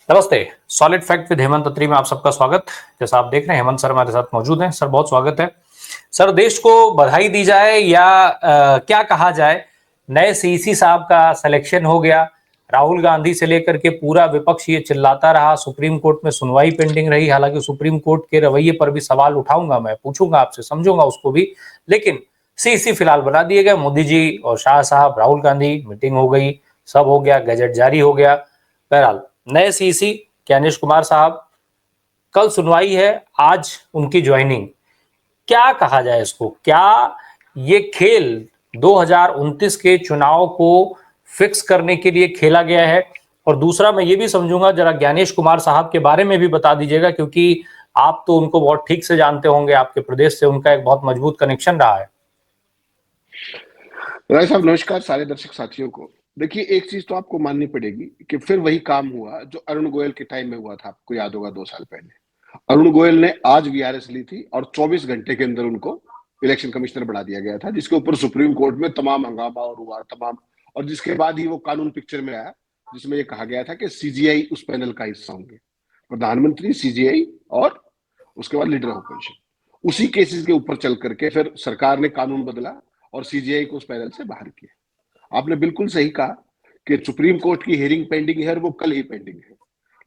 नमस्ते। Solid fact with Hemant अत्री में आप सबका स्वागत। जैसा आप देख रहे हैं हेमंत सर हमारे साथ मौजूद हैं। सर बहुत स्वागत है। सर देश को बधाई दी जाए या क्या कहा जाए, नए सीईसी साहब का सिलेक्शन हो गया। राहुल गांधी से लेकर के पूरा विपक्ष ये चिल्लाता रहा, सुप्रीम कोर्ट में सुनवाई पेंडिंग रही। हालांकि सुप्रीम कोर्ट के रवैये पर भी सवाल उठाऊंगा, मैं पूछूंगा आपसे, समझूंगा उसको भी। लेकिन सीईसी फिलहाल बना दिए गए। मोदी जी और शाह साहब, राहुल गांधी, मीटिंग हो गई, सब हो गया, गजट जारी हो गया। बहरहाल नए सीसी ज्ञानेश कुमार साहब, कल सुनवाई है, आज उनकी ज्वाइनिंग। क्या कहा जाए इसको? क्या ये खेल 2029 के चुनाव को फिक्स करने के लिए खेला गया है? और दूसरा मैं ये भी समझूंगा, जरा ज्ञानेश कुमार साहब के बारे में भी बता दीजिएगा, क्योंकि आप तो उनको बहुत ठीक से जानते होंगे, आपके प्रदेश से उनका एक बहुत मजबूत कनेक्शन रहा है। राय साहब नमस्कार। सारे दर्शक साथियों को देखिए, एक चीज तो आपको माननी पड़ेगी कि फिर वही काम हुआ जो अरुण गोयल के टाइम में हुआ था। आपको याद होगा 2 साल पहले अरुण गोयल ने आज वीआरएस ली थी और 24 घंटे के अंदर उनको इलेक्शन कमिश्नर बना दिया गया था, जिसके ऊपर सुप्रीम कोर्ट में तमाम हंगामा और हुआ तमाम। और जिसके बाद ही वो कानून पिक्चर में आया, जिसमें ये कहा गया था कि सीजीआई उस पैनल का हिस्सा होंगे, प्रधानमंत्री, सीजीआई और उसके बाद लीडर ऑफ अपोजिशन। उसी केसेस के ऊपर चल करके फिर सरकार ने कानून बदला और सीजीआई को उस पैनल से बाहर किया। आपने बिल्कुल सही कहा कि सुप्रीम कोर्ट की हियरिंग पेंडिंग है और वो कल ही पेंडिंग है।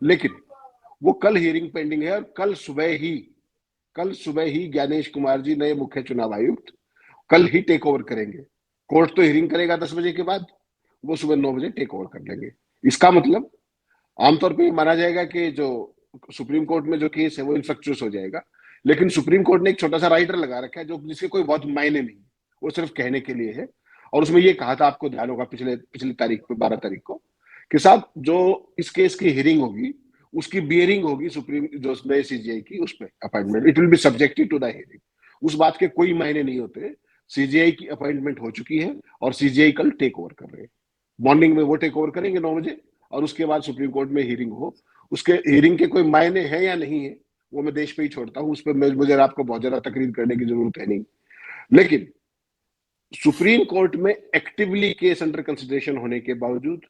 लेकिन वो कल हियरिंग पेंडिंग है और कल सुबह ही ज्ञानेश कुमार जी, नए मुख्य चुनाव आयुक्त, कल ही टेक ओवर करेंगे। कोर्ट तो हियरिंग करेगा 10 बजे के बाद, वो सुबह 9 बजे टेक ओवर कर लेंगे। इसका मतलब आमतौर पर माना जाएगा कि जो सुप्रीम कोर्ट में जो केस है वो इन्फ्रक्चुअस हो जाएगा। लेकिन सुप्रीम कोर्ट ने एक छोटा सा राइटर लगा रखा है जो जिसके कोई बहुत मायने नहीं, वो सिर्फ कहने के लिए है। और उसमें ये कहा था, आपको ध्यान होगा पिछली तारीख को, 12 तारीख को, कि साहब जो इस केस की हियरिंग होगी उसकी बियरिंग होगी सुप्रीम जो नए सीजीआई की उस पर appointment, it will be subjected to the hearing. उस बात के कोई मायने नहीं होते। सीजीआई की अपॉइंटमेंट हो चुकी है और सीजीआई कल टेक ओवर कर रहे हैं। मॉर्निंग में वो टेक ओवर करेंगे 9 बजे और उसके बाद सुप्रीम कोर्ट में हियरिंग हो। उसके हियरिंग के कोई मायने हैं या नहीं है वो मैं देश पे ही छोड़ता हूँ, उस पर मुझे आपको बहुत ज्यादा तकरीर करने की जरूरत है नहीं। लेकिन सुप्रीम कोर्ट में एक्टिवली केस अंडर कंसिडरेशन होने के बावजूद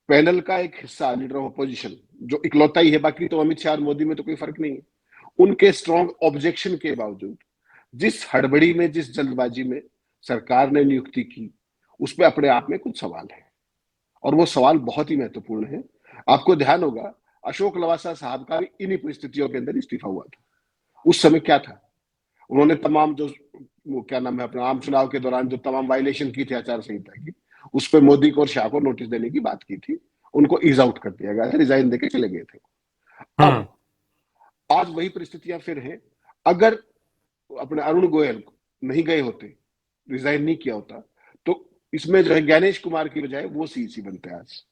पैनल का एक हिस्सा, लीडर ऑफ अपोजिशन, जो इकलौता ही है, बाकी तो अमित शाह और मोदी में तो कोई फर्क नहीं है, उनके स्ट्रॉन्ग ऑब्जेक्शन के बावजूद, जिस हड़बड़ी में, जिस जल्दबाजी में सरकार ने नियुक्ति की, उस पर अपने आप में कुछ सवाल है और वो सवाल बहुत ही महत्वपूर्ण है। आपको ध्यान होगा अशोक लवासा साहब का भी इन्हीं परिस्थितियों के अंदर इस्तीफा हुआ था। उस समय क्या था, उन्होंने तमाम जो वो क्या नाम है अपना आम चुनाव के दौरान जो तमाम वायलेशन की थी आचार संहिता की, उस पर मोदी को और शाह को नोटिस देने की बात की थी। उनको ईज आउट कर दिया गया, रिजाइन देके चले गए थे। अब आज वही परिस्थितियां फिर हैं। अगर अपने अरुण गोयल नहीं गए होते, रिजाइन नहीं किया होता, तो इसमें जो है ज्ञानेश कुमार की बजाय वो सीईसी बनते आज।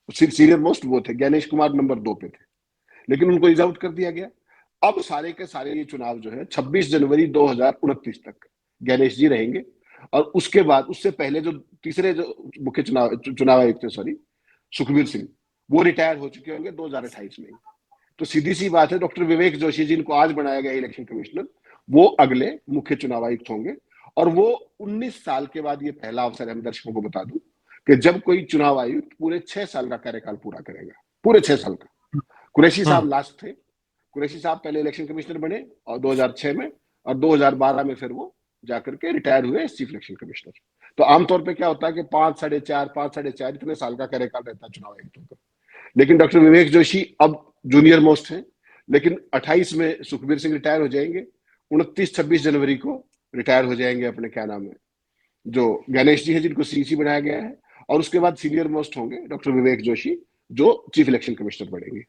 सीनियर मोस्ट वो थे, ज्ञानेश कुमार नंबर 2 पे थे, लेकिन उनको इज आउट कर दिया गया। अब सारे के सारे ये चुनाव जो है 26 जनवरी 2029 तक ज्ञानेश जी रहेंगे और उसके बाद उससे पहले जो तीसरे जो मुख्य चुनाव आयुक्त थे, सॉरी, सुखबीर सिंह, वो रिटायर हो चुके होंगे 2028 में। तो सीधी सी बात है, डॉक्टर विवेक जोशी जिनको आज बनाया गया इलेक्शन कमिश्नर, वो अगले मुख्य चुनाव आयुक्त होंगे। और वो 19 साल के बाद ये पहला अवसर है, हम दर्शकों को बता दूं, कि जब कोई चुनाव आयुक्त पूरे 6 साल का कार्यकाल पूरा करेगा, पूरे 6 साल का। कुरैशी साहब लास्ट थे। कुरैशी साहब पहले इलेक्शन कमिश्नर बने और 2006 में, और 2012 में फिर वो जाकर के रिटायर हुए चीफ इलेक्शन कमिश्नर। तो आमतौर पे क्या होता है कि 5 साढ़े 4 इतने साल का कार्यकाल रहता है चुनाव आयुक्तों का। लेकिन डॉक्टर विवेक जोशी अब जूनियर मोस्ट हैं, लेकिन 28 में सुखबीर सिंह रिटायर हो जाएंगे, 29-26 जनवरी को रिटायर हो जाएंगे अपने क्या नाम है जो गणेश जी है, जिनको सीसी बनाया गया है। और उसके बाद सीनियर मोस्ट होंगे डॉक्टर विवेक जोशी, जो चीफ इलेक्शन कमिश्नर बनेंगे।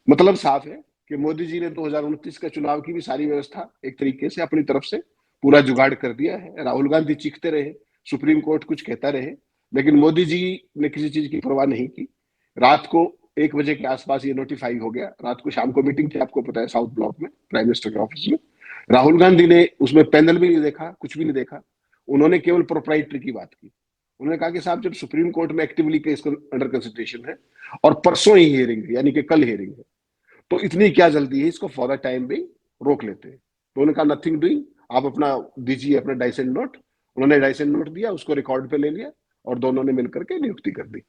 मतलब साफ है कि मोदी जी ने 2029 के चुनाव की भी सारी व्यवस्था एक तरीके से अपनी तरफ से पूरा जुगाड़ कर दिया है। राहुल गांधी चीखते रहे, सुप्रीम कोर्ट कुछ कहता रहे, लेकिन मोदी जी ने किसी चीज की परवाह नहीं की। रात को 1 बजे के आसपास ये नोटिफाई हो गया। रात को शाम को मीटिंग थी, आपको पता है, साउथ ब्लॉक में प्राइम मिनिस्टर के ऑफिस में। राहुल गांधी ने उसमें पैनल भी नहीं देखा, कुछ भी नहीं देखा। उन्होंने केवल प्रोप्राइटरी की बात की। उन्होंने कहा कि साहब, जब सुप्रीम कोर्ट में एक्टिवली केस अंडर कंसिडरेशन है और परसों ही हियरिंग है, यानी कि कल हियरिंग है, तो इतनी क्या जल्दी है, इसको फॉर द टाइम भी रोक लेते हैं। तो उन्होंने कहा नथिंग डूइंग, आप अपना दीजिए अपना डाइसेंट नोट। उन्होंने डाइसेंट नोट दिया, उसको रिकॉर्ड पे ले लिया और दोनों ने मिलकर के नियुक्ति कर दी।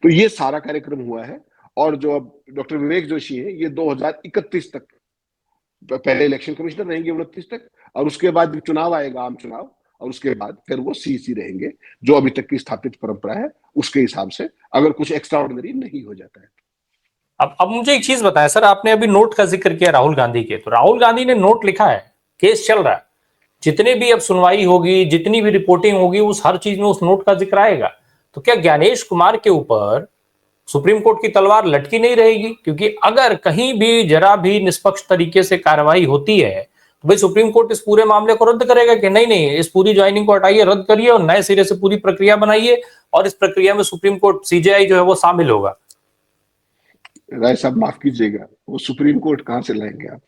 तो ये सारा कार्यक्रम हुआ है और जो अब डॉक्टर विवेक जोशी है, ये 2031 तक पहले इलेक्शन कमिश्नर रहेंगे, 29 तक, और उसके बाद चुनाव आएगा, आम चुनाव, और उसके बाद फिर वो सीसी रहेंगे, जो अभी तक की स्थापित परंपरा है उसके हिसाब से, अगर कुछ एक्स्ट्रा ऑर्डिनरी नहीं हो जाता है। अब मुझे एक चीज बताएं सर, आपने अभी नोट का जिक्र किया राहुल गांधी के, तो राहुल गांधी ने नोट लिखा है, केस चल रहा है, जितने भी अब सुनवाई होगी, जितनी भी रिपोर्टिंग होगी, उस हर चीज में उस नोट का जिक्र आएगा। तो क्या ज्ञानेश कुमार के ऊपर सुप्रीम कोर्ट की तलवार लटकी नहीं रहेगी? क्योंकि अगर कहीं भी जरा भी निष्पक्ष तरीके से कार्रवाई होती है तो भाई सुप्रीम कोर्ट इस पूरे मामले को रद्द करेगा कि नहीं नहीं, इस पूरी ज्वाइनिंग को हटाइए, रद्द करिए और नए सिरे से पूरी प्रक्रिया बनाइए, और इस प्रक्रिया में सुप्रीम कोर्ट सीजेआई जो है वो शामिल होगा। राय साहब माफ कीजिएगा, वो सुप्रीम कोर्ट कहां से लाएंगे आप?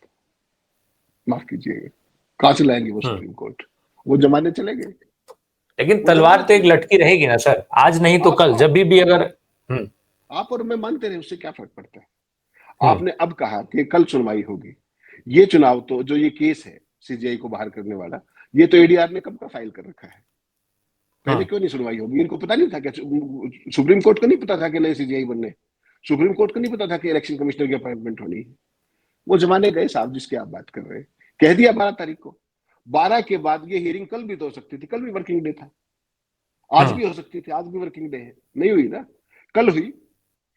माफ कीजिएगा, कहां से लाएंगे वो सुप्रीम कोर्ट? वो जमाने चले गए। लेकिन वो तलवार जमाने तो एक चले गए। लटकी रहेगी ना सर, आज नहीं तो कल, जब भी अगर आप और मैं मानते रहे, उससे क्या फर्क पड़ता है? हम्म आपने अब कहा कि कल सुनवाई होगी। ये चुनाव तो, जो ये केस है सीजीआई को बाहर करने वाला, ये तो एडीआर ने कब का फाइल कर रखा है। पहले हम्म क्यों नहीं सुनवाई होगी? इनको पता नहीं था क्या? सुप्रीम कोर्ट को नहीं पता था कि नए सीजीआई बनने? सुप्रीम कोर्ट को नहीं पता था कि इलेक्शन कमिश्नर की अपॉइंटमेंट होनी है? वो जमाने गए साहब जिसकी आप बात कर रहे हैं। कह दिया 12 तारीख को, 12 के बाद ये हियरिंग कल भी तो हो सकती थी, कल भी वर्किंग डे था, आज हम्म भी हो सकती थी, आज भी वर्किंग डे है, नहीं हुई ना? कल हुई,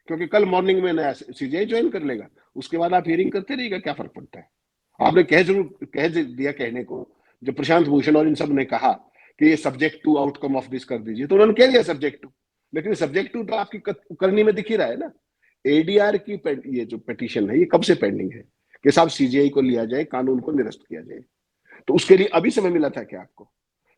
क्योंकि कल मॉर्निंग में नया सीजीआई ज्वाइन कर लेगा, उसके बाद आप हियरिंग करते रहिएगा, क्या फर्क पड़ता है? आपने कह दिया कहने को, जब प्रशांत भूषण और इन सब ने कहा कि ये subject to outcome of this कर दीजिए, तो उन्होंने कह दिया सब्जेक्ट टू, लेकिन सब्जेक्ट टू तो आपकी करनी में दिख ही रहा है ना। एडीआर की ये जो पिटीशन है, ये कब से पेंडिंग है कि साहब सीजीआई को लिया जाए, कानून को निरस्त किया जाए? तो उसके लिए अभी समय मिला था क्या आपको?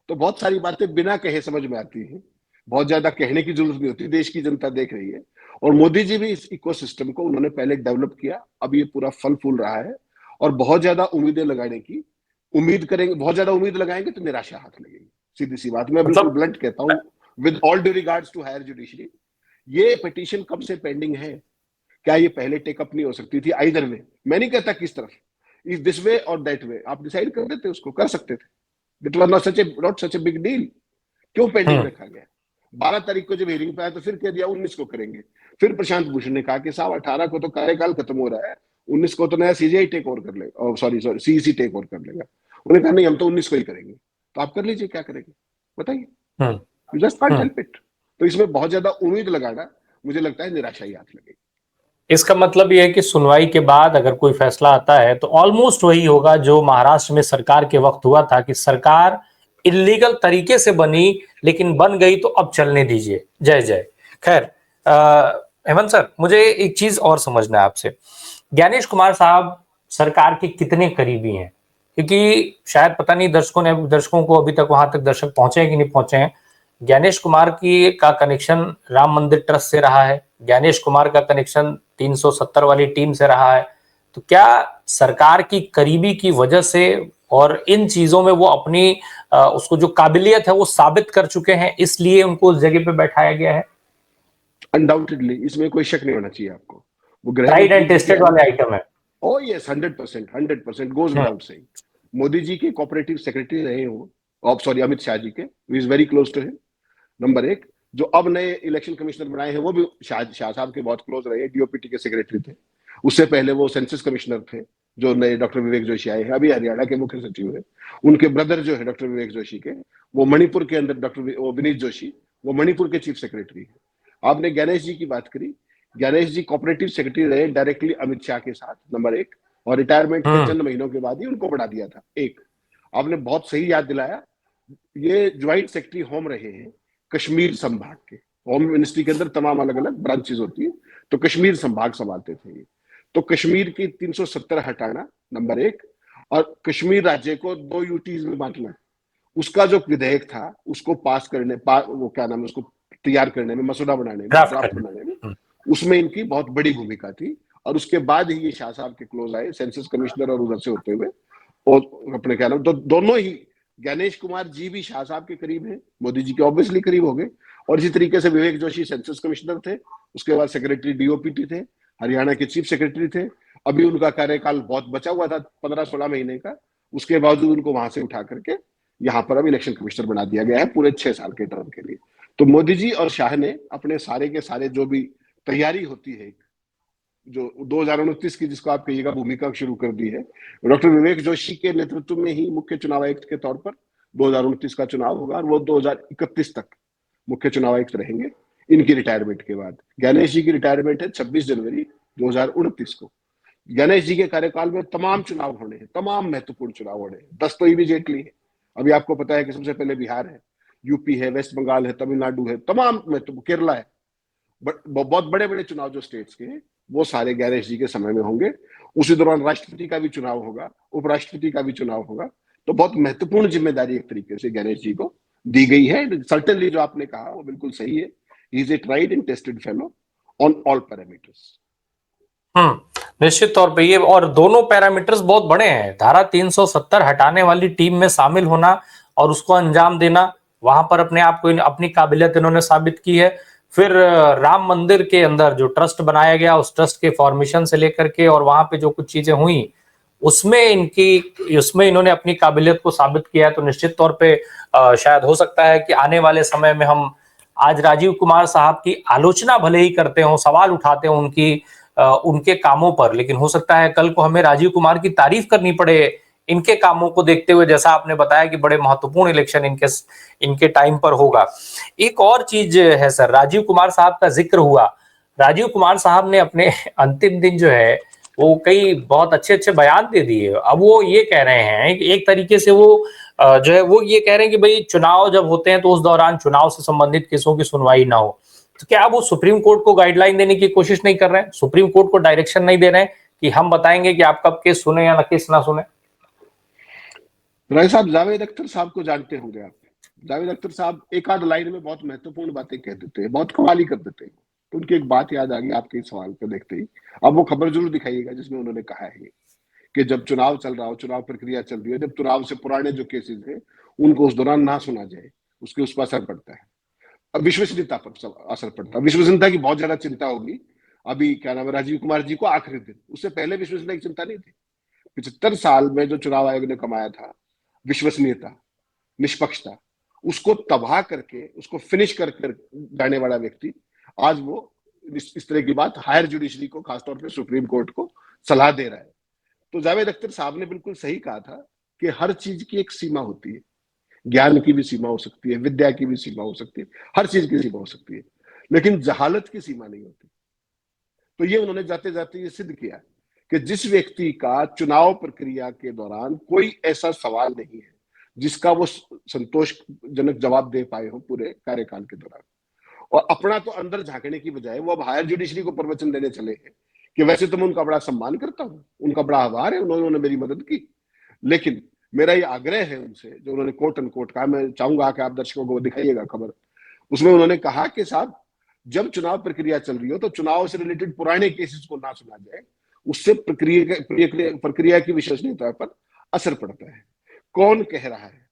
तो बहुत सारी बातें बिना कहे समझ में आती हैं, बहुत ज्यादा कहने की जरूरत नहीं होती, देश की जनता देख रही है। और मोदी जी भी इस इकोसिस्टम को उन्होंने पहले डेवलप किया, अब ये पूरा फल फूल रहा है, और बहुत ज्यादा उम्मीदें लगाने की उम्मीद करेंगे, बहुत ज्यादा उम्मीद लगाएंगे तो निराशा हाथ लगेगी। सीधी सी बात, मैं बिल्कुल मतलब ब्लंट कहता हूँ, with all due regards to higher judiciary, ये पिटीशन कब से पेंडिंग है? क्या ये पहले टेकअप नहीं हो सकती थी? आइदर वे, मैं नहीं कहता किस तरफ, इज दिस वे और दैट वे, आप डिसाइड कर देते, उसको कर सकते थे। It was not such a big deal. क्यों पेंडिंग हम्म रखा गया? 12 तारीख को जब हियरिंग पे आया तो फिर कह दिया 19 को करेंगे। फिर प्रशांत भूषण ने कहा कि साहब 18 को तो कार्यकाल खत्म हो रहा है, 19 को तो नया सीजीआई टेक ओवर कर लेगा, सॉरी सीईसी टेक ओवर कर लेगा। उन्होंने कहा नहीं, हम तो 19 को ही करेंगे। तो आप कर लीजिए, क्या करेंगे बताइए? Hmm you just can't hmm help it. तो इसमें बहुत ज्यादा उम्मीद लगाना, मुझे लगता है निराशा ही हाथ लगेगी। इसका मतलब यह है कि सुनवाई के बाद अगर कोई फैसला आता है तो ऑलमोस्ट वही होगा जो महाराष्ट्र में सरकार के वक्त हुआ था, कि सरकार इलीगल तरीके से बनी लेकिन बन गई तो अब चलने दीजिए, जय जय। खैर, हेमंत सर, मुझे एक चीज और समझना है आपसे, ज्ञानेश कुमार साहब सरकार के कितने करीबी हैं? क्योंकि शायद पता नहीं दर्शकों को अभी तक वहां तक दर्शक पहुंचे हैं कि नहीं पहुंचे हैं। ज्ञानेश कुमार की का कनेक्शन राम मंदिर ट्रस्ट से रहा है, ज्ञानेश कुमार का कनेक्शन 370 वाली टीम से रहा है। तो क्या सरकार की करीबी की वजह से और इन चीजों में वो अपनी उसको जो काबिलियत है वो साबित कर चुके हैं, इसलिए उनको उस जगह पे बैठाया गया है? अनडाउटेडली, इसमें कोई शक नहीं होना चाहिए आपको। वो गृह ट्राइड मंत्री एंड जी के टेस्टेड वाले आइटम है। Oh yes, 100%, 100% goes hmm without saying. Modi ji के कोऑपरेटिव सेक्रेटरी रहे हो, ऑफ सॉरी अमित शाह जी के, is very close to him, number एक। जो अब नए इलेक्शन कमिश्नर बनाए हैं वो भी शाह साहब के बहुत क्लोज रहे, डीओपीटी के सेक्रेटरी थे। उससे पहले वो सेंसस कमिश्नर थे, जो नए डॉक्टर विवेक जोशी आए हैं, अभी हरियाणा के मुख्य सचिव है। उनके ब्रदर जो है डॉक्टर विवेक जोशी के, वो मणिपुर के अंदर डॉक्टर विनीत जोशी, वो मणिपुर के चीफ सेक्रेटरी है। आपने गणेश जी की बात करी, गणेश जी कोऑपरेटिव सेक्रेटरी रहे डायरेक्टली अमित शाह के साथ, नंबर एक, और रिटायरमेंट के हम्म चंद महीनों के बाद ही उनको बढ़ा दिया था। एक, आपने बहुत सही याद दिलाया, ये ज्वाइंट सेक्रेटरी होम रहे हैं कश्मीर संभाग के। होम मिनिस्ट्री के अंदर तमाम अलग अलग ब्रांचेस होती है, तो कश्मीर संभाग संभालते थे ये। तो कश्मीर की 370 हटाना, नंबर एक, और कश्मीर राज्य को 2 यूटीज में बांटना, उसका जो विधेयक था उसको पास करने, वो क्या नाम है, उसको तैयार करने में, मसौदा बनाने में, ड्राफ्ट ड्राफ्ट करने। बनाने में, उसमें इनकी बहुत बड़ी भूमिका थी। और उसके बाद ही ये शाह साहब के क्लोज आए, सेंसस कमिश्नर और उधर से होते हुए, और अपने क्या नाम, तो दोनों ही, ज्ञानेश कुमार जी भी शाह साहब के करीब हैं, मोदी जी के ऑब्वियसली करीब हो गए। और इसी तरीके से विवेक जोशी सेंसस कमिश्नर थे, उसके बाद सेक्रेटरी डीओपीटी थे, हरियाणा के चीफ सेक्रेटरी थे। अभी उनका कार्यकाल बहुत बचा हुआ था, 15-16 महीने का, उसके बावजूद उनको वहां से उठा करके यहाँ पर अब इलेक्शन कमिश्नर बना दिया गया है पूरे 6 साल के टर्म के लिए। तो मोदी जी और शाह ने अपने सारे के सारे जो भी तैयारी होती है जो 2029 की जिसको आप कहिएगा भूमिका शुरू कर दी है, डॉक्टर विवेक जोशी के नेतृत्व में ही मुख्य चुनाव आयुक्त के तौर पर 2029 का चुनाव होगा और वो 2031 तक मुख्य चुनाव आयुक्त रहेंगे इनकी रिटायरमेंट के बाद। गणेश जी की रिटायरमेंट है 26 जनवरी 2029 को। गणेश जी के कार्यकाल में तमाम चुनाव होने हैं, तमाम महत्वपूर्ण चुनाव होने हैं। 10 तो इमीडिएटली है, अभी आपको पता है कि सबसे पहले बिहार है, यूपी है, वेस्ट बंगाल है, तमिलनाडु है, तमाम महत्वपूर्ण, केरला है। बहुत बड़े बड़े चुनाव जो स्टेट्स के हैं वो सारे गणेश जी के समय में होंगे। उसी दौरान राष्ट्रपति का भी चुनाव होगा, उपराष्ट्रपति का भी चुनाव होगा। तो बहुत महत्वपूर्ण जिम्मेदारी एक तरीके से गणेश जी को दी गई है। सर्टेनली जो आपने कहा वो बिल्कुल सही है। He is a tried and tested fellow on all parameters. निश्चित तौर पे ये, और दोनों पैरामीटर्स बहुत बड़े हैं। धारा 370 हटाने वाली टीम में शामिल होना और उसको अंजाम देना, वहां पर अपने आप को, अपनी काबिलियत इन्होंने साबित की है। फिर राम मंदिर के अंदर जो ट्रस्ट बनाया गया, उस ट्रस्ट के फॉर्मेशन से लेकर के और वहां पे जो कुछ चीजें हुई उसमें इन्होंने अपनी काबिलियत को साबित किया है। तो निश्चित तौर पे शायद हो सकता है कि आने वाले समय में हम आज राजीव कुमार साहब की आलोचना भले ही करते हो, सवाल उठाते हो उनके कामों पर, लेकिन हो सकता है कल को हमें राजीव कुमार की तारीफ करनी पड़े इनके कामों को देखते हुए, जैसा आपने बताया कि बड़े महत्वपूर्ण इलेक्शन इनके टाइम पर होगा। एक और चीज है सर, राजीव कुमार साहब का जिक्र हुआ। राजीव कुमार साहब ने अपने अंतिम दिन जो है वो कई बहुत अच्छे अच्छे बयान दे दिए। अब वो ये कह रहे हैं कि एक तरीके से वो जो है वो ये कह रहे हैं कि भाई चुनाव जब होते हैं तो उस दौरान चुनाव से संबंधित केसों की सुनवाई ना हो। तो क्या वो सुप्रीम कोर्ट को गाइडलाइन देने की कोशिश नहीं कर रहे हैं? सुप्रीम कोर्ट को डायरेक्शन नहीं दे रहे हैं कि हम बताएंगे कि आप कब केस सुने या केस ना सुने? राय साहब, जावेद अख्तर साहब को जानते होंगे आप। जावेद अख्तर साहब एक आध लाइन में बहुत महत्वपूर्ण बातें कह देते हैं, बहुत कमाली कर देते हैं। तो उनकी एक बात याद आ गई आपके इस सवाल को देखते ही। अब वो खबर जरूर दिखाइएगा जिसमें उन्होंने कहा है कि जब चुनाव चल रहा हो, चुनाव प्रक्रिया चल रही है, जब चुनाव से पुराने जो केसेस हैं उनको उस दौरान ना सुना जाए, उसके उस पर असर पड़ता है। अब विश्वसनीयता पर असर पड़ता है। विश्वसनीयता की बहुत ज्यादा चिंता होगी। अभी क्या नाम है, राजीव कुमार जी को आखिरी दिन, उससे पहले विश्वसनीयता की चिंता नहीं थी। 75 साल में जो चुनाव आयोग ने कमाया था विश्वसनीयता, निष्पक्षता, उसको तबाह करके, उसको फिनिश कर जाने वाला व्यक्ति आज वो इस तरह की बात हायर जुडिशरी को, खासतौर पे सुप्रीम कोर्ट को सलाह दे रहा है। तो जावेद अख्तर साहब ने बिल्कुल सही कहा था कि हर चीज की एक सीमा होती है। ज्ञान की भी सीमा हो सकती है, विद्या की भी सीमा हो सकती है, हर चीज की सीमा हो सकती है, लेकिन जहालत की सीमा नहीं होती। तो ये उन्होंने जाते जाते ये सिद्ध किया कि जिस व्यक्ति का चुनाव प्रक्रिया के दौरान कोई ऐसा सवाल नहीं है जिसका वो संतोषजनक जवाब दे पाए हो पूरे कार्यकाल के दौरान, और अपना तो अंदर झांकने की बजाय वो अब हायर जुडिशरी को प्रवचन देने चले हैं कि वैसे तो मैं उनका बड़ा सम्मान करता हूं, उनका बड़ा आभार है, उन्होंने मेरी मदद की, लेकिन मेरा ये आग्रह है उनसे, जो उन्होंने कोट एंड कोट कहा, मैं चाहूंगा कि आप दर्शकों को दिखाइएगा खबर। उसमें उन्होंने कहा कि साहब, जब चुनाव प्रक्रिया चल रही हो तो चुनाव से रिलेटेड पुराने केसेस को ना सुना जाए, उससे प्रक्रिया की विश्वसनीयता पर असर पड़ता है। कौन कह रहा है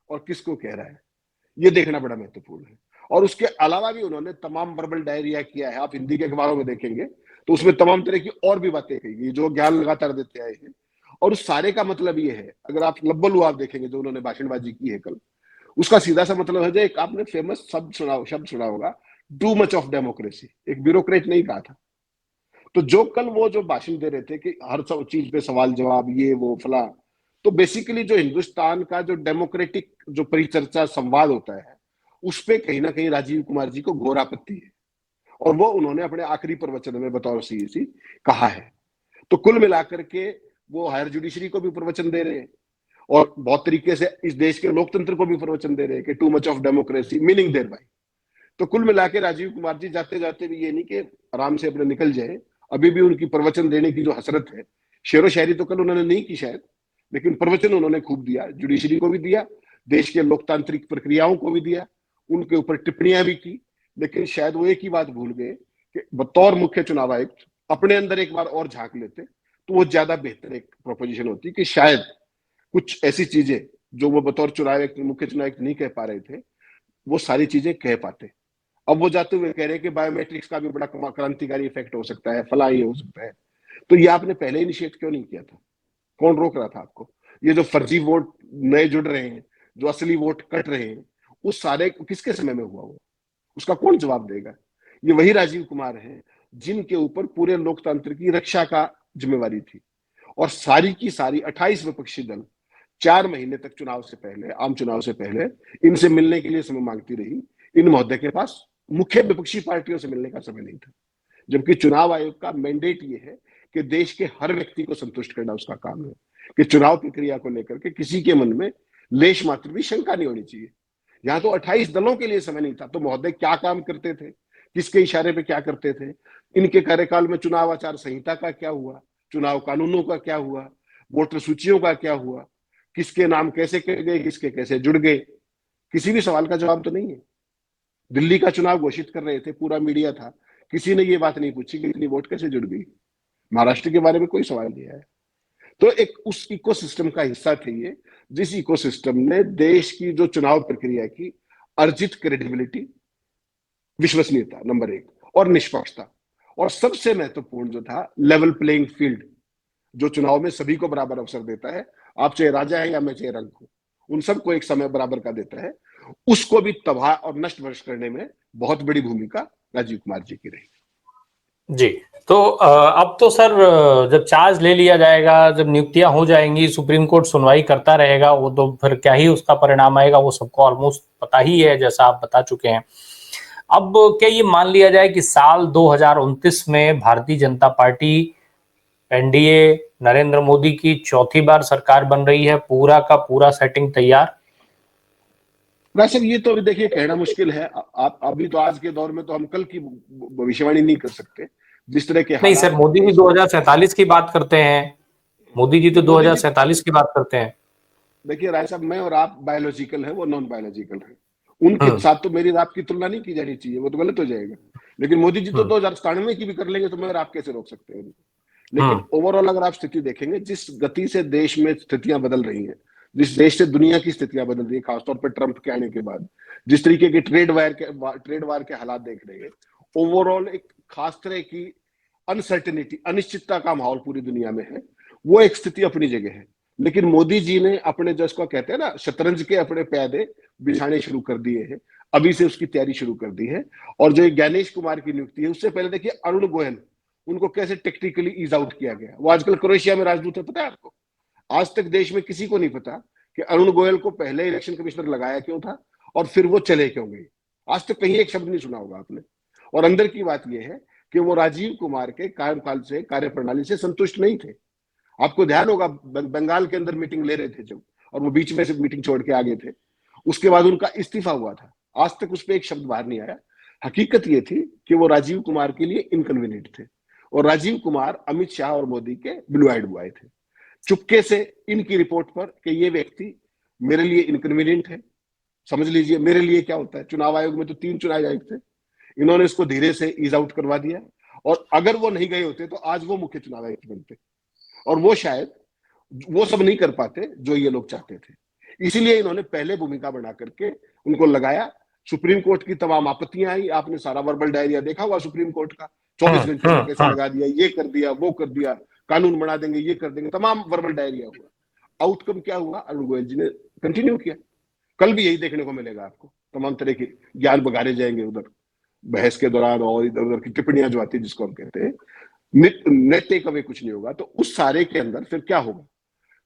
और किसको कह रहा है, ये देखना बड़ा महत्वपूर्ण है। और उसके अलावा भी उन्होंने तमाम वर्बल डायरिया किया है। आप हिंदी के अखबारों में देखेंगे तो उसमें तमाम तरह की और भी बातें कही गई जो ज्ञान लगातार देते आए हैं। और उस सारे का मतलब ये है, अगर आप लब्बलू आप देखेंगे जो उन्होंने भाषणबाजी की है कल, उसका सीधा सा मतलब है, जो एक आपने फेमस शब्द सुना होगा, टू मच ऑफ डेमोक्रेसी। एक ब्यूरोक्रेट नहीं कहा था। तो जो कल वो जो भाषण दे रहे थे कि हर चीज पे सवाल जवाब, ये वो फला, तो बेसिकली जो हिंदुस्तान का जो डेमोक्रेटिक जो परिचर्चा संवाद होता है, उस पे कहीं ना कहीं राजीव कुमार जी को घोर आपत्ति है। और वो उन्होंने अपने आखिरी प्रवचन में बतौर सीईसी कहा है। तो कुल मिलाकर के वो हायर जुडिशरी को भी प्रवचन दे रहे हैं और बहुत तरीके से इस देश के लोकतंत्र को भी प्रवचन दे रहे हैं कि too much of democracy meaning thereby. तो कुल मिला के राजीव कुमार जी जाते जाते भी ये नहीं कि आराम से अपने निकल जाए, अभी भी उनकी प्रवचन देने की जो हसरत है, शेरो शायरी तो कल उन्होंने नहीं की शायद, लेकिन प्रवचन उन्होंने खूब दिया, जुडिशरी को भी दिया, देश के लोकतांत्रिक प्रक्रियाओं को भी दिया, उनके ऊपर टिप्पणियां भी की। लेकिन शायद वो एक ही बात भूल गए कि बतौर मुख्य चुनाव आयुक्त अपने अंदर एक बार और झांक लेते तो वो ज्यादा बेहतर एक प्रोपोजिशन होती कि शायद कुछ ऐसी चीजें जो वो बतौर चुनाव आयुक्त, मुख्य चुनाव आयुक्त नहीं कह पा रहे थे, वो सारी चीजें कह पाते। अब वो जाते हुए कह रहे हैं कि बायोमेट्रिक्स का भी बड़ा क्रांतिकारी इफेक्ट हो सकता है, फला ये हो सकता है। तो ये आपने पहले इनिशिएट क्यों नहीं किया था? कौन रोक रहा था आपको? ये जो फर्जी वोट नए जुड़ रहे हैं, जो असली वोट कट रहे हैं, उस सारे किसके समय में हुआ? उसका कौन जवाब देगा? ये वही राजीव कुमार हैं जिनके ऊपर पूरे लोकतंत्र की रक्षा का जिम्मेवारी थी। और सारी की सारी 28 विपक्षी दल 4 महीने तक चुनाव से पहले, आम चुनाव से पहले, इनसे मिलने के लिए समय मांगती रही। इन महोदय के पास मुख्य विपक्षी पार्टियों से मिलने का समय नहीं था, जबकि चुनाव आयोग का मैंडेट ये है कि देश के हर व्यक्ति को संतुष्ट करना उसका काम है, कि चुनाव प्रक्रिया को लेकर के किसी के मन में लेश मात्र भी शंका नहीं होनी चाहिए। यहाँ तो 28 दलों के लिए समय नहीं था, तो महोदय क्या काम करते थे, किसके इशारे पे क्या करते थे? इनके कार्यकाल में चुनाव आचार संहिता का क्या हुआ, चुनाव कानूनों का क्या हुआ, वोटर सूचियों का क्या हुआ, किसके नाम कैसे गए, किसके कैसे जुड़ गए? किसी भी सवाल का जवाब तो नहीं है। दिल्ली का चुनाव घोषित कर रहे थे, पूरा मीडिया था, किसी ने ये बात नहीं पूछी कि इतनी वोट कैसे जुड़ गई। महाराष्ट्र के बारे में कोई सवाल नहीं आया। तो एक उस इकोसिस्टम का हिस्सा थे ये, जिस इकोसिस्टम ने देश की जो चुनाव प्रक्रिया की अर्जित क्रेडिबिलिटी, विश्वसनीयता नंबर 1, और निष्पक्षता, और सबसे महत्वपूर्ण जो था लेवल प्लेइंग फील्ड, जो चुनाव में सभी को बराबर अवसर देता है। आप चाहे राजा है या मैं चाहे रंक हूं, उन सबको एक समय बराबर का देता है। उसको भी तबाह और नष्ट भ्रष्ट करने में बहुत बड़ी भूमिका राजीव कुमार जी की रही। जी, तो अब तो सर जब चार्ज ले लिया जाएगा, जब नियुक्तियां हो जाएंगी, सुप्रीम कोर्ट सुनवाई करता रहेगा, वो तो फिर क्या ही उसका परिणाम आएगा वो सबको ऑलमोस्ट पता ही है, जैसा आप बता चुके हैं। अब क्या ये मान लिया जाए कि साल 2029 में भारतीय जनता पार्टी, एनडीए, नरेंद्र मोदी की चौथी बार सरकार बन रही है, पूरा का पूरा सेटिंग तैयार? सर ये तो अभी देखिए कहना मुश्किल है। आप अभी तो आज के दौर में तो हम कल की भविष्यवाणी नहीं कर सकते। जिस तरह के नहीं सर, हालात मोदी भी देश में, 2047 की बात करते हैं। मोदी जी तो मोदी जी, 2047 की बात करते हैं। देखिए राय साहब, मैं और आप बायोलॉजिकल है, वो नॉन बायोलॉजिकल है। उनके हम्म। साथ तो मेरी और आपकी तुलना नहीं की जानी चाहिए, वो तो गलत हो जाएगा। लेकिन मोदी जी तो हम्म। 2097 की भी कर लेंगे, तो मैं और आप कैसे रोक सकते हैं उनको? लेकिन हम्म। ओवरऑल अगर आप स्थिति देखेंगे, जिस गति से देश में स्थितियां बदल रही हैं, जिस देश से दुनिया की स्थितियां बदल रही है, खासतौर पर ट्रंप के आने के बाद, जिस तरीके के ट्रेड वार के हालात देख रहे हैं, ओवरऑल एक खास तरह की अनसर्टेनिटी, अनिश्चितता का माहौल पूरी दुनिया में है। वो एक स्थिति अपनी जगह है। लेकिन मोदी जी ने अपने, जो इसको कहते हैं ना, शतरंज के अपने प्यादे बिछाने शुरू कर दिए हैं। अभी से उसकी तैयारी शुरू कर दी है। और जो ज्ञानेश कुमार की नियुक्ति है, उससे पहले देखिए अरुण गोयल, उनको कैसे टेक्निकली ईज आउट किया गया। वो आजकल क्रोएशिया में राजदूत है, पता है आपको? आज तक देश में किसी को नहीं पता कि अरुण गोयल को पहले इलेक्शन कमिश्नर लगाया क्यों था और फिर वो चले क्यों गए। आज तक कहीं एक शब्द नहीं सुना होगा आपने। और अंदर की बात यह है कि वो राजीव कुमार के कार्यकाल से, कार्यप्रणाली से संतुष्ट नहीं थे। आपको ध्यान होगा, बंगाल के अंदर मीटिंग ले रहे थे जब, और वो बीच में से मीटिंग छोड़ के आ गए थे, उसके बाद उनका इस्तीफा हुआ था। आज तक उस पर एक शब्द बाहर नहीं आया। हकीकत ये थी कि वो राजीव कुमार के लिए इनकन्वीनियंट थे, और राजीव कुमार अमित शाह और मोदी के ब्लू आइड बॉय थे। चुपके से इनकी रिपोर्ट पर कि ये व्यक्ति मेरे लिए इनकन्वीनियंट है, समझ लीजिए मेरे लिए क्या होता है। चुनाव आयोग में तो 3 चुनाव आयोग थे, इन्होंने इसको धीरे से ईज आउट करवा दिया। और अगर वो नहीं गए होते तो आज वो मुख्य चुनाव आयुक्त बनते, और वो शायद वो सब नहीं कर पाते जो ये लोग चाहते थे। इसीलिए इन्होंने पहले भूमिका बना करके उनको लगाया। सुप्रीम कोर्ट की तमाम आपत्तियां आई, आपने सारा वर्बल डायरिया देखा हुआ सुप्रीम कोर्ट का, 24 घंटे में कैसे लगा दिया, ये कर दिया, वो कर दिया, कानून बना देंगे, ये कर देंगे, तमाम वर्बल डायरिया हुआ। आउटकम क्या हुआ? अरुण गोयल जी ने कंटिन्यू किया। कल भी यही देखने को मिलेगा आपको, तमाम तरह के ज्ञान बघारे जाएंगे उधर बहस के दौरान, और इधर उधर की टिप्पणियां जो आती है जिसको हम कहते हैं, नेट टेक अवे कुछ नहीं होगा। तो उस सारे के अंदर फिर क्या होगा?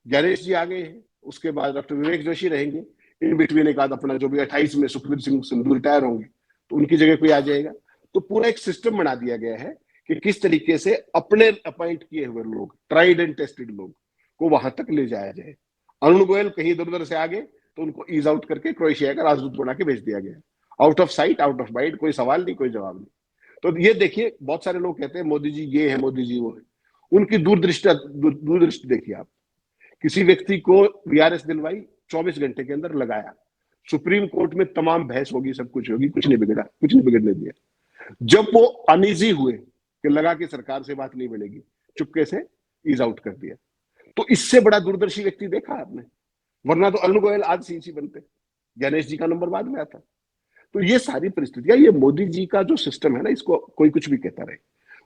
गणेश जी आ गए हैं, उसके बाद डॉक्टर विवेक जोशी रहेंगे, इन बिटवीन एक आध अपना जो भी 28 में सुखबीर सिंह संधू रिटायर होंगे तो उनकी जगह कोई आ जाएगा। तो पूरा एक सिस्टम बना दिया गया है कि किस तरीके से अपने अपॉइंट किए हुए लोग, ट्राइड एंड टेस्टेड लोग को वहां तक ले जाया जाए। अरुण गोयल कहीं इधर उधर से आ गए तो उनको ईज आउट करके क्रोएशिया का राजदूत बना के भेज दिया गया। Out of sight out of mind, कोई सवाल नहीं, कोई जवाब नहीं। तो ये देखिए, बहुत सारे लोग कहते हैं मोदी जी ये है, मोदी जी वो है। उनकी दूरदृष्टि देखिए आप। किसी व्यक्ति को वीआरएस दिलवाई, 24 घंटे के अंदर लगाया, सुप्रीम कोर्ट में तमाम बहस होगी, सब कुछ होगी, कुछ नहीं बिगड़ा, कुछ नहीं बिगड़ने दिया। जब वो अनईजी हुए कि लगा कि सरकार से बात नहीं बनेगी, चुपके से ईज आउट कर दिया। तो इससे बड़ा दूरदर्शी व्यक्ति देखा आपने? वरना तो अरुण गोयल आज सीसी बनते, गणेश जी का नंबर बाद में आता। तो ये सारी परिस्थितियां, ये मोदी जी का जो सिस्टम है ना, इसको कोई कुछ भी कहता रहे,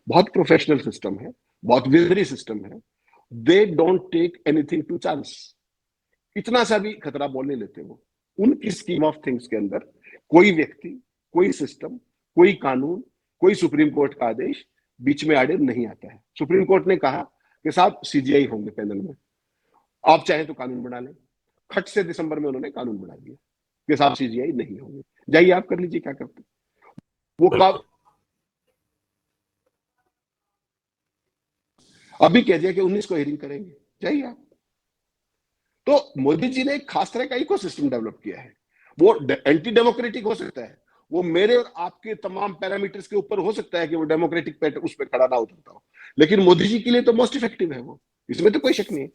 बहुत प्रोफेशनल सिस्टम है, बहुत विजनरी सिस्टम है। They don't take anything to chance. इतना सा भी खतरा बोल नहीं लेते वो। उनकी स्कीम ऑफ थिंग्स के अंदर कोई व्यक्ति, कोई सिस्टम, कोई कानून, कोई सुप्रीम कोर्ट का आदेश बीच में आड़े नहीं आता है। सुप्रीम कोर्ट ने कहा कि साहब सीजीआई होंगे पैनल में, आप चाहें तो कानून बना लें। खट से दिसंबर में उन्होंने कानून बना दिया कि साहब सीजीआई नहीं होंगे, जाइए आप कर लीजिए क्या करते। वो बिल्कुल। अभी कह दिया कि 19 को हियरिंग करेंगे, जाइए आप। तो मोदी जी ने एक खास तरह का इकोसिस्टम डेवलप किया है। वो एंटी डेमोक्रेटिक हो सकता है, वो मेरे और आपके तमाम पैरामीटर्स के ऊपर हो सकता है कि वो डेमोक्रेटिक पे उस पर खड़ा ना उतरता हो, लेकिन मोदी जी के लिए तो मोस्ट इफेक्टिव है वो, इसमें तो कोई शक नहीं है।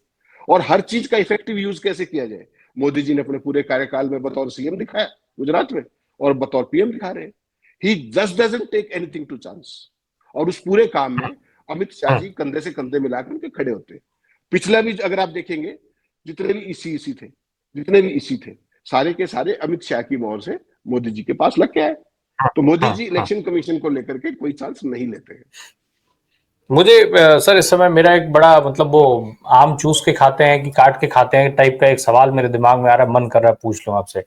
और हर चीज का इफेक्टिव यूज कैसे किया जाए, मोदी जी ने अपने पूरे कार्यकाल में बतौर सीएम दिखाया गुजरात में, और बतौर पीएम दिखा रहे हैं। He just doesn't take anything to chance. और उस पूरे काम में अमित शाह जी कंधे से कंधे मिलाकर के खड़े होते हैं। पिछला भी अगर आप देखेंगे, जितने भी इसी थे, जितने भी इसी थे, सारे के सारे अमित शाह की मोहर से मोदी जी के पास लग के आए। तो मोदी जी इलेक्शन कमीशन को लेकर के कोई चांस नहीं लेते हैं। मुझे सर इस समय मेरा एक बड़ा मतलब वो आम चूस के खाते हैं कि काट के खाते हैं टाइप का एक सवाल मेरे दिमाग में आ रहा है, मन कर रहा है पूछ लूं आपसे।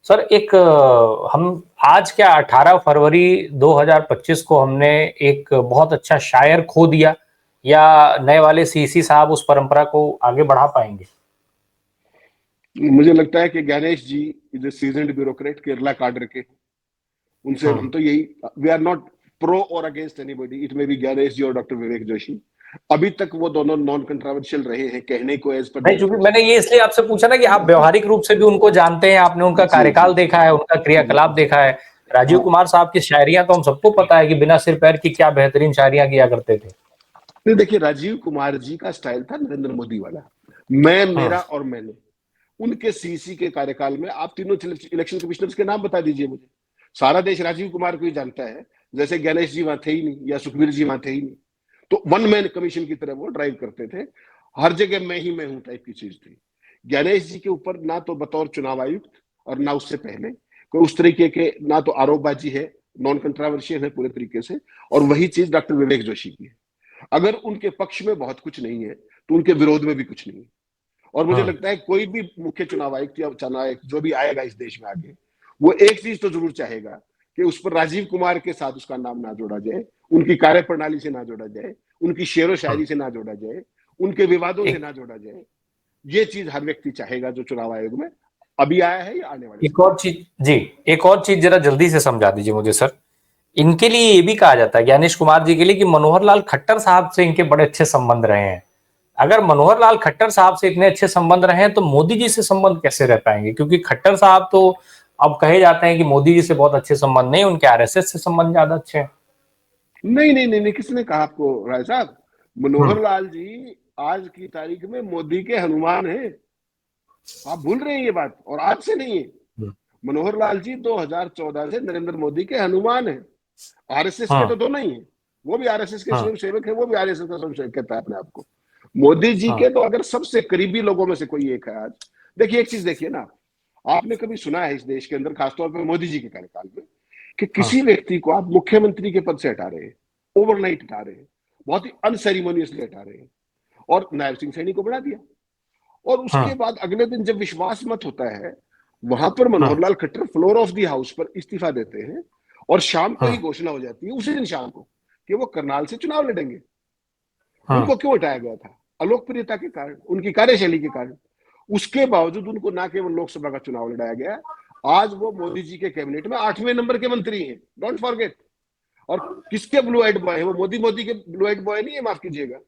सर एक हम आज क्या 18 फरवरी 2025 को हमने एक बहुत अच्छा शायर खो दिया, या नए वाले सीसी साहब उस परंपरा को आगे बढ़ा पाएंगे? मुझे लगता है कि Ganesh ji is a seasoned bureaucrat, Kerala cadre के, उनसे हम तो यही, we are not pro or against anybody, it may be Ganesh ji और डॉक्टर विवेक जोशी। अभी तक वो दोनों नॉन कंट्रोवर्शियल रहे हैं कहने को, एज पर नहीं, चूंकि मैंने ये इसलिए आपसे पूछा ना कि आप व्यवहारिक रूप से भी उनको जानते हैं, आपने उनका जी जी कार्यकाल देखा है, उनका जी क्रियाकलाप देखा है। राजीव हाँ। कुमार साहब की शायरियां तो हम सबको पता है कि बिना सिर पैर की क्या बेहतरीन शायरियां किया करते थे। नहीं, देखिए राजीव कुमार जी का स्टाइल था नरेंद्र मोदी वाला, मैं, मेरा और मैंने। उनके सीसी के कार्यकाल में आप तीनों इलेक्शन कमिश्नर्स के नाम बता दीजिए मुझे। सारा देश राजीव कुमार को ही जानता है, जैसे गणेश जी वहां थे ही नहीं या सुखबीर जी वहां थे ही नहीं। तो वन मैन कमीशन की तरह वो ड्राइव करते थे, हर जगह मैं ही मैं हूं टाइप की चीज थी। गणेश जी के ऊपर ना तो बतौर चुनाव आयुक्त और ना उससे पहले कोई उस तरीके के ना तो आरोपबाजी है, नॉन कंट्रोवर्शियल है पूरे तरीके से। और वही चीज डॉक्टर विवेक जोशी की है। अगर उनके पक्ष में बहुत कुछ नहीं है तो उनके विरोध में भी कुछ नहीं है। और मुझे लगता है कोई भी मुख्य चुनाव आयुक्त या चुनाव आयुक्त जो भी आएगा इस देश में आगे, वो एक चीज तो जरूर चाहेगा कि उस पर राजीव कुमार के साथ उसका नाम ना जोड़ा जाए, उनकी कार्यप्रणाली से ना जोड़ा जाए, उनकी शेरो शायरी से ना जोड़ा जाए, उनके विवादों से एक ना जोड़ा जाए। ये चीज हर व्यक्ति चाहेगा जो चुनाव आयोग में अभी आया है या आने वाले एक समय और चीज जी, एक और चीज जरा जल्दी से समझा दीजिए मुझे सर। इनके लिए ये भी कहा जाता है ज्ञानेश कुमार जी के लिए कि मनोहर लाल खट्टर साहब से इनके बड़े अच्छे संबंध रहे हैं। अगर मनोहर लाल खट्टर साहब से इतने अच्छे संबंध रहे हैं तो मोदी जी से संबंध कैसे रह पाएंगे? क्योंकि खट्टर साहब तो अब कहे जाते हैं कि मोदी जी से बहुत अच्छे संबंध नहीं, उनके आरएसएस से संबंध ज्यादा अच्छे हैं। नहीं नहीं नहीं नहीं, किसने कहा आपको राय साहब? हम्म। मनोहर लाल जी आज की तारीख में मोदी के हनुमान हैं। आप भूल रहे हैं ये बात, और आज से नहीं है। हम्म। मनोहर लाल जी 2014 से नरेंद्र मोदी के हनुमान हैं। आरएसएस के हम्म। तो दोनों ही हैं, वो भी आरएसएस के हम्म। स्वयं सेवक है, वो भी आरएसएस का स्वयं सेवक कहता है अपने आप को। मोदी जी के तो अगर सबसे करीबी लोगों में से कोई एक है आज। देखिए एक चीज देखिए ना, आपने कभी सुना है इस देश के अंदर, खासतौर पर मोदी जी के कार्यकाल में, कि किसी व्यक्ति को आप मुख्यमंत्री के पद से हटा रहे हैं, ओवरनाइट हटा रहे हैं, बहुत ही अनसेरिमोनियसली हटा रहे हैं, और नायब सिंह सैनी को बढ़ा दिया। और उसके बाद अगले दिन जब विश्वास मत होता है, वहां पर Manohar Lal Khattar floor of the house पर इस्तीफा देते हैं, और शाम को ही घोषणा हो जाती है, उसी दिन शाम को, कि वो करनाल से चुनाव लड़ेंगे। उनको क्यों हटाया गया था? अलोकप्रियता के कारण, उनकी कार्यशैली के कारण। उसके बावजूद उनको ना केवल लोकसभा का चुनाव लड़ाया गया, आज वो मोदी जी के कैबिनेट में 8वें नंबर के मंत्री हैं, डोंट फॉरगेट। और किसके ब्लू आइड बॉय है वो? मोदी मोदी के ब्लू आइड बॉय नहीं है, माफ कीजिएगा।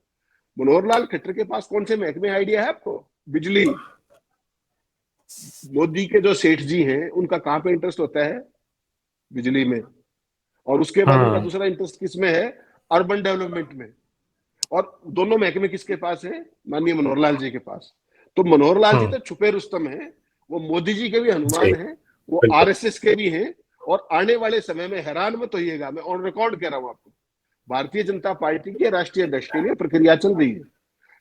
मनोहर लाल खट्टर के पास कौन से महकमे आइडिया है आपको? बिजली। मोदी के जो सेठ जी हैं उनका कहां पे इंटरेस्ट होता है? बिजली में। और उसके बाद उनका दूसरा इंटरेस्ट किसमें है? अर्बन डेवलपमेंट में। और दोनों महकमे किसके पास है? माननीय मनोहर लाल जी के पास। तो मनोहर लाल जी तो छुपे रुस्तम है, वो मोदी जी के भी हनुमान हैं, वो आरएसएस के भी हैं। और आने वाले समय में हैरान मत होइएगा, मैं ऑन रिकॉर्ड कह रहा हूं आपको, भारतीय जनता पार्टी के राष्ट्रीय अध्यक्ष के लिए प्रक्रिया चल रही है।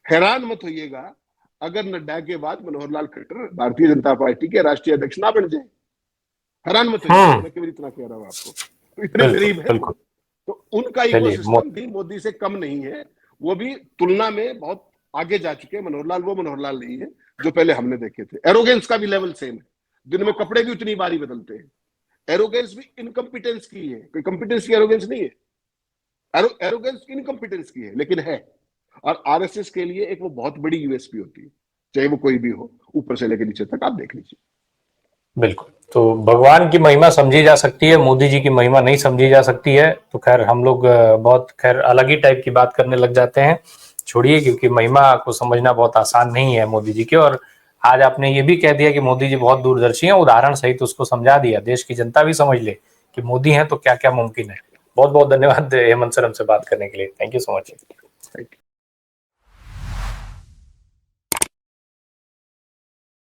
हैरान मत होइएगा अगर नड्डा के बाद मनोहर लाल खट्टर भारतीय जनता पार्टी के राष्ट्रीय अध्यक्ष ना बन जाए। हैरान मत होइएगा, मैं केवल इतना कह रहा हूं आपको। तो इतने बिल्कुल करीब है वो। बिल्कुल। तो उनका चलिए इकोसिस्टम भी मोदी से कम नहीं है, वो भी तुलना में बहुत आगे जा चुके हैं। मनोहर लाल वो मनोहर लाल नहीं है जो पहले हमने देखे थे। एरोगेंस का भी लेवल सेम है, दिन में कपड़े भी उतनी बारी बदलते हैं। एरोगेंस भी इनकम्पिटेंस की है, कोई कंपिटेंस की एरोगेंस नहीं है। एरोगेंस इनकम्पिटेंस की है, लेकिन है। और आरएसएस के लिए एक वो बहुत बड़ी यूएसपी होती है, चाहे वो कोई भी हो, ऊपर से लेकर नीचे तक आप देख लीजिए। बिल्कुल। तो भगवान की महिमा समझी जा सकती है, मोदी जी की महिमा नहीं समझी जा सकती है। तो खैर हम लोग बहुत खैर अलग ही टाइप की बात करने लग जाते हैं, छोड़िए, क्योंकि महिमा को समझना बहुत आसान नहीं है मोदी जी की। और आज आपने ये भी कह दिया कि मोदी जी बहुत दूरदर्शी हैं, उदाहरण सहित उसको समझा दिया, देश की जनता भी समझ ले कि मोदी हैं तो क्या क्या मुमकिन है। बहुत बहुत धन्यवाद हेमंत सर हमसे बात करने के लिए। Thank you so much. Thank you.